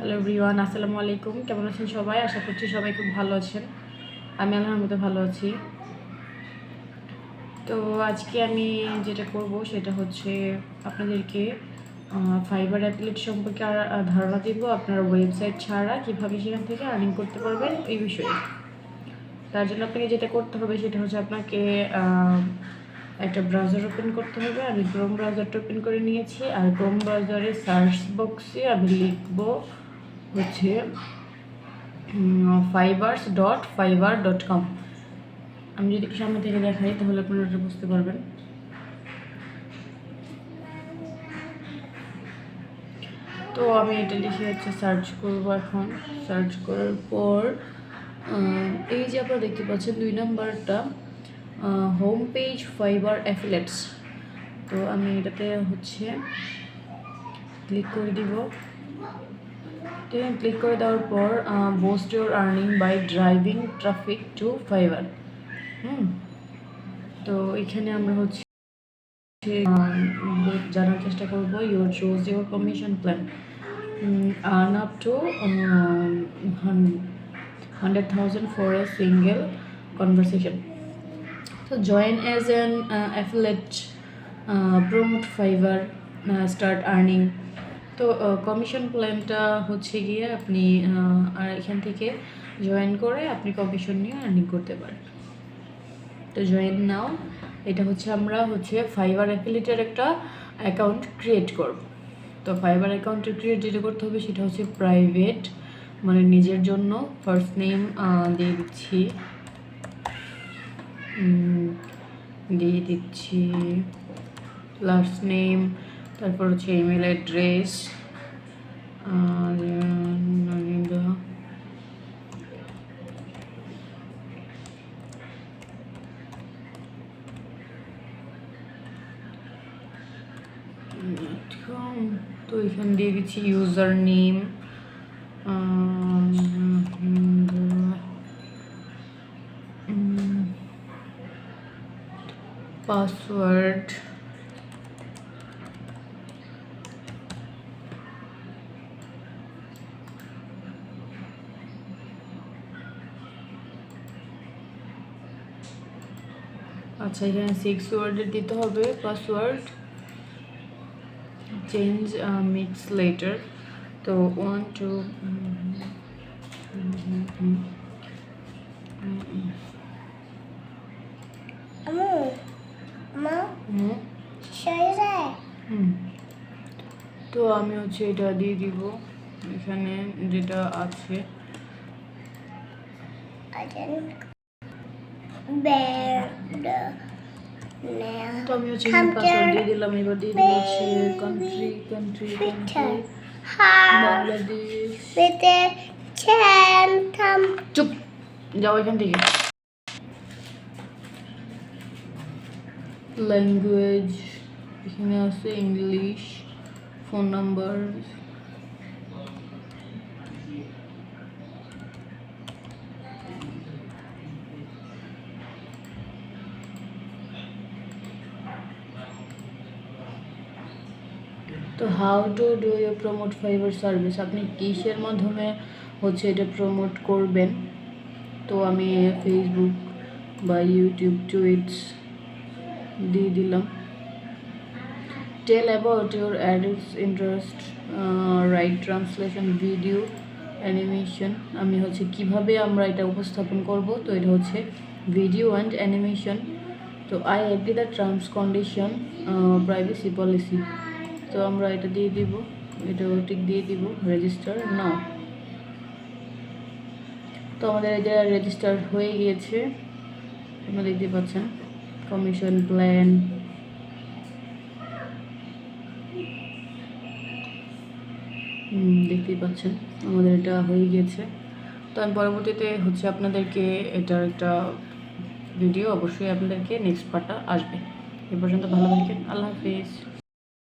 Hello everyone, আসসালামু আলাইকুম। কেমন আছেন সবাই? আশা করছি সবাই খুব ভালো আছেন। আমি আলহামদুলিল্লাহ ভালো আছি। তো আজকে আমি যেটা করব সেটা হচ্ছে আপনাদেরকে ফাইবার অ্যাফিলিয়েট সম্পর্কে ধারণা দিব, আপনার ওয়েবসাইট ছাড়া কীভাবে সেখান থেকে আর্নিং করতে পারবেন এই বিষয়ে। তার জন্য আপনাকে যেটা করতে হবে সেটা হচ্ছে আপনাকে একটা ব্রাউজার ওপেন করতে হবে। আমি ক্রোম ব্রাউজারটা ওপেন করে নিয়েছি, আর ক্রোম ব্রাউজারের সার্চ বক্সে আমি লিখব হচ্ছে fivers.fiverr.com। আমি যদি সামনে থেকে দেখাই তাহলে আপনারা এটা বুঝতে পারবেন। তো আমি এটা লিখে হচ্ছে সার্চ করব। এখন সার্চ করার পর এই যে আপনারা দেখতে পাচ্ছেন 2 নম্বরটা হোম পেজ ফাইবার অ্যাফিলিয়েটস। তো আমি এটাতে হচ্ছে ক্লিক করে দিব। ক্লিক করে দেওয়ার পর boost your earning by driving traffic to Fiverr. তো এখানে আমরা হচ্ছে জানার চেষ্টা করব your choose your commission plan, earn up to 100,000 for a single conversation. So join as an affiliate, promote Fiverr, start earning. তো কমিশন প্ল্যানটা হচ্ছে গিয়ে আপনি আর এখান থেকে জয়েন করে আপনি কমিশন নিয়ে আর্নিং করতে পারেন। তো জয়েন নাও। এটা হচ্ছে আমরা হচ্ছে ফাইবার অ্যাফিলিয়েটের একটা অ্যাকাউন্ট ক্রিয়েট করব। তো ফাইবার অ্যাকাউন্টে ক্রিয়েট যেটা করতে হবে সেটা হচ্ছে প্রাইভেট, মানে নিজের জন্য। ফার্স্ট নেম দিয়ে দিচ্ছি লাস্ট নেম, তারপর হচ্ছে ইমেল অ্যাড্রেস, তো এখানে দিয়ে দিচ্ছি ইউজার নেম, পাসওয়ার্ড, আচ্ছা এখানে 6 ওয়ার্ডের দিতে হবে পাসওয়ার্ড। Change mix letter. তো 1 2 তো আমি হচ্ছে এটা দিয়ে দিব এখানে যেটা আছে। তো আমি হচ্ছে পাসওয়ার্ড দিয়ে দিলাম। এবার দিয়ে দিব হচ্ছে কান্ট্রি বাংলাদেশ। চুপ যাও এখান থেকে। ল্যাঙ্গুয়েজ এখানে আছে ইংলিশ। ফোন নাম্বার, তো how to do you promote Fiverr service, আপনি কিসের মাধ্যমে হচ্ছে এটা প্রমোট করবেন। তো আমি ফেসবুক বা ইউটিউব টুইটস দিয়ে দিলাম। Tell about your ads interest, write translation, video, animation. আমি হচ্ছে কিভাবে আমরা এটা উপস্থাপন করব। তো এটা হচ্ছে ভিডিও অ্যান্ড অ্যানিমেশন। তো I agree the terms condition, privacy policy. তো আমরা এটা দিয়ে দিব, এটা টিক দিয়ে দিব, রেজিস্টার নাও। তো আমাদের এটা রেজিস্টার হয়ে গিয়েছে, আপনারা দেখতে পাচ্ছেন। কমিশন প্ল্যান, দেখতেই পাচ্ছেন আমাদের এটা হয়ে গিয়েছে। তো আমি পরবর্তীতে হচ্ছে আপনাদেরকে এটার একটা ভিডিও অবশ্যই আপনাদেরকে নেক্সট পার্টটা আসবে। এ পর্যন্ত ভালো থাকেন, আল্লাহ হাফিজ।